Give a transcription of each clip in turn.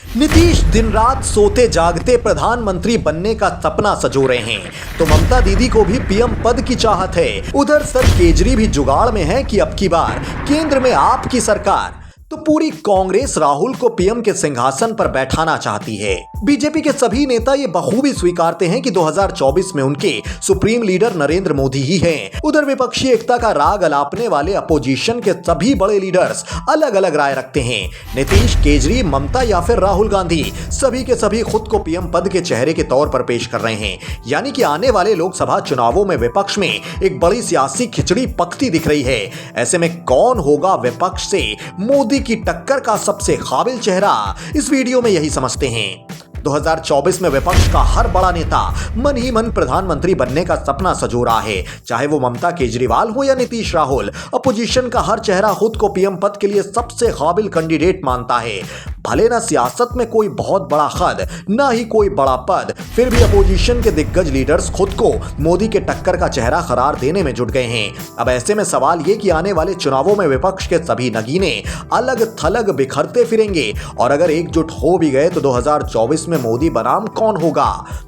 नीतीश दिन रात सोते जागते प्रधानमंत्री बनने का सपना सजो रहे हैं, तो ममता दीदी को भी पीएम पद की चाहत है। उधर सर केजरी भी जुगाड़ में है कि अब की बार केंद्र में आपकी सरकार। तो पूरी कांग्रेस राहुल को पीएम के सिंहासन पर बैठाना चाहती है। बीजेपी के सभी नेता ये बखूबी स्वीकारते हैं कि 2024 में उनके सुप्रीम लीडर नरेंद्र मोदी ही हैं। उधर विपक्षी एकता का राग अलापने वाले अपोजिशन के सभी बड़े लीडर्स अलग अलग राय रखते हैं। नीतीश, केजरी, ममता या फिर राहुल गांधी, सभी के सभी खुद को पीएम पद के चेहरे के तौर पर पेश कर रहे हैं। यानी कि आने वाले लोकसभा चुनावों में विपक्ष में एक बड़ी सियासी खिचड़ी पकती दिख रही है। ऐसे में कौन होगा विपक्ष से मोदी की टक्कर का सबसे काबिल चेहरा, इस वीडियो में यही समझते हैं। 2024 में विपक्ष का हर बड़ा नेता मन ही मन प्रधानमंत्री बनने का सपना सजो रहा है, चाहे वो ममता केजरीवाल हो या नीतीश राहुल। अपोजिशन का हर चेहरा खुद को पीएम पद के लिए सबसे काबिल कैंडिडेट मानता है। भले ना सियासत में कोई बहुत बड़ा खद, ना ही कोई बड़ा पद, फिर भी अपोजिशन के दिग्गज लीडर्स खुद को मोदी के टक्कर का चेहरा करार देने में जुट गए हैं। अब ऐसे में सवाल ये कि आने वाले चुनावों में विपक्ष के सभी नगीने अलग थलग बिखरते फिरेंगे, और अगर एकजुट हो भी गए तो 2024 में मोदी बनाम कौन होगा।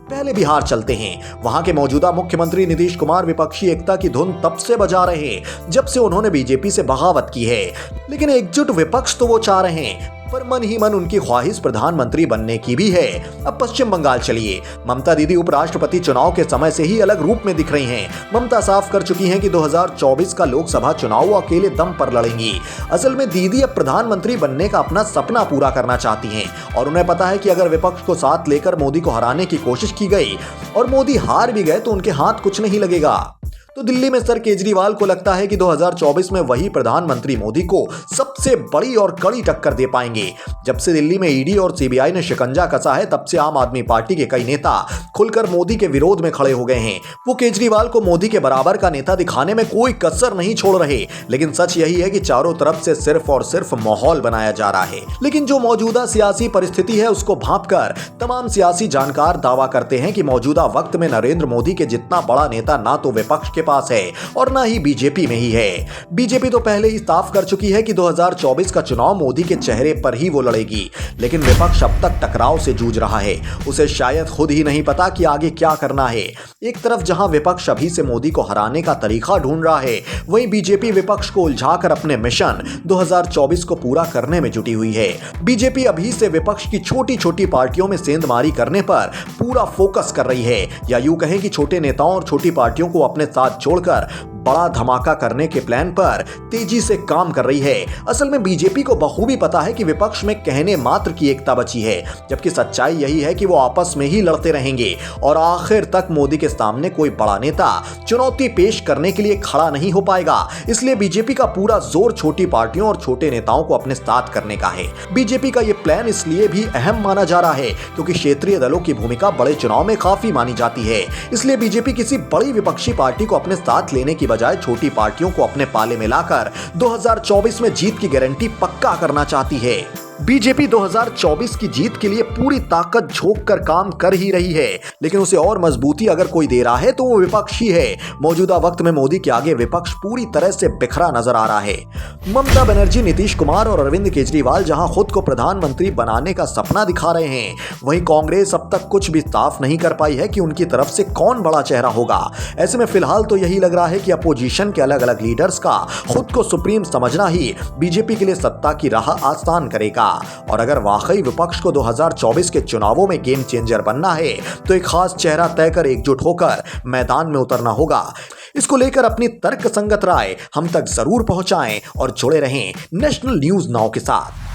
पहले बिहार चलते हैं। वहां के मौजूदा मुख्यमंत्री नीतीश कुमार विपक्षी एकता की धुन तब से बजा रहे हैं जब से उन्होंने बीजेपी से बगावत की है, लेकिन एकजुट विपक्ष तो वो चाह रहे हैं, पर मन ही मन उनकी ख्वाहिश प्रधानमंत्री बनने की भी है। अब पश्चिम बंगाल चलिए। ममता दीदी उपराष्ट्रपति चुनाव के समय से ही अलग रूप में दिख रही हैं। ममता साफ कर चुकी हैं कि 2024 का लोकसभा चुनाव वो अकेले दम पर लड़ेंगी। असल में दीदी अब प्रधानमंत्री बनने का अपना सपना पूरा करना चाहती हैं, और उन्हें पता है कि अगर विपक्ष को साथ लेकर मोदी को हराने की कोशिश की गई और मोदी हार भी गए तो उनके हाथ कुछ नहीं लगेगा। तो दिल्ली में सर केजरीवाल को लगता है कि 2024 में वही प्रधानमंत्री मोदी को सबसे बड़ी और कड़ी टक्कर दे पाएंगे। जब से दिल्ली में ईडी और सीबीआई ने शिकंजा कसा है, तब से आम आदमी पार्टी के कई नेता खुलकर मोदी के विरोध में खड़े हो गए हैं। वो केजरीवाल को मोदी के बराबर का नेता दिखाने में कोई कसर नहीं छोड़ रहे, लेकिन सच यही है कि चारों तरफ से सिर्फ और सिर्फ माहौल बनाया जा रहा है। लेकिन जो मौजूदा सियासी परिस्थिति है उसको भांपकर तमाम सियासी जानकार दावा करते हैं कि मौजूदा वक्त में नरेंद्र मोदी के जितना बड़ा नेता ना तो विपक्ष के पास है और ना ही बीजेपी में ही है। बीजेपी तो पहले ही साफ कर चुकी है कि 2024 का चुनाव मोदी के चेहरे पर ही वो लड़ेगी, लेकिन विपक्ष अब तक टकराव से जूझ रहा है। उसे शायद खुद ही नहीं पता कि आगे क्या करना है। एक तरफ जहां विपक्ष अभी से मोदी को हराने का तरीका ढूंढ रहा है, वहीं बीजेपी विपक्ष को उलझाकर अपने मिशन 2024 को पूरा करने में जुटी हुई है। बीजेपी अभी से विपक्ष की छोटी छोटी पार्टियों में सेंधमारी करने पर पूरा फोकस कर रही है, या यूं कहें कि छोटे नेताओं और छोटी पार्टियों को अपने साथ छोड़कर बड़ा धमाका करने के प्लान पर तेजी से काम कर रही है। असल में बीजेपी को बखूबी पता है कि विपक्ष में कहने मात्र की एकता बची है, जबकि सच्चाई यही है कि वो आपस में ही लड़ते रहेंगे और आखिर तक मोदी के सामने कोई बड़ा नेता चुनौती पेश करने के लिए खड़ा नहीं हो पाएगा। इसलिए बीजेपी का पूरा जोर छोटी पार्टियों और छोटे नेताओं को अपने साथ करने का है। बीजेपी का यह प्लान इसलिए भी अहम माना जा रहा है क्योंकि क्षेत्रीय दलों की भूमिका बड़े चुनाव में काफी मानी जाती है। इसलिए बीजेपी किसी बड़ी विपक्षी पार्टी को अपने साथ लेने की बजाय छोटी पार्टियों को अपने पाले में लाकर 2024 में जीत की गारंटी पक्का करना चाहती है। बीजेपी 2024 की जीत के लिए पूरी ताकत झोंक कर काम कर ही रही है, लेकिन उसे और मजबूती अगर कोई दे रहा है तो वो विपक्ष ही है। मौजूदा वक्त में मोदी के आगे विपक्ष पूरी तरह से बिखरा नजर आ रहा है। ममता बनर्जी, नीतीश कुमार और अरविंद केजरीवाल जहां खुद को प्रधानमंत्री बनाने का सपना दिखा रहे हैं, वहीं कांग्रेस अब तक कुछ भी साफ नहीं कर पाई है कि उनकी तरफ से कौन बड़ा चेहरा होगा। ऐसे में फिलहाल तो यही लग रहा है कि अपोजिशन के अलग अलग लीडर्स का खुद को सुप्रीम समझना ही बीजेपी के लिए सत्ता की राह आसान करेगा। और अगर वाकई विपक्ष को 2024 के चुनावों में गेम चेंजर बनना है तो एक खास चेहरा तय कर एकजुट होकर मैदान में उतरना होगा। इसको लेकर अपनी तर्क संगत राय हम तक जरूर पहुंचाएं और जुड़े रहें नेशनल न्यूज नाउ के साथ।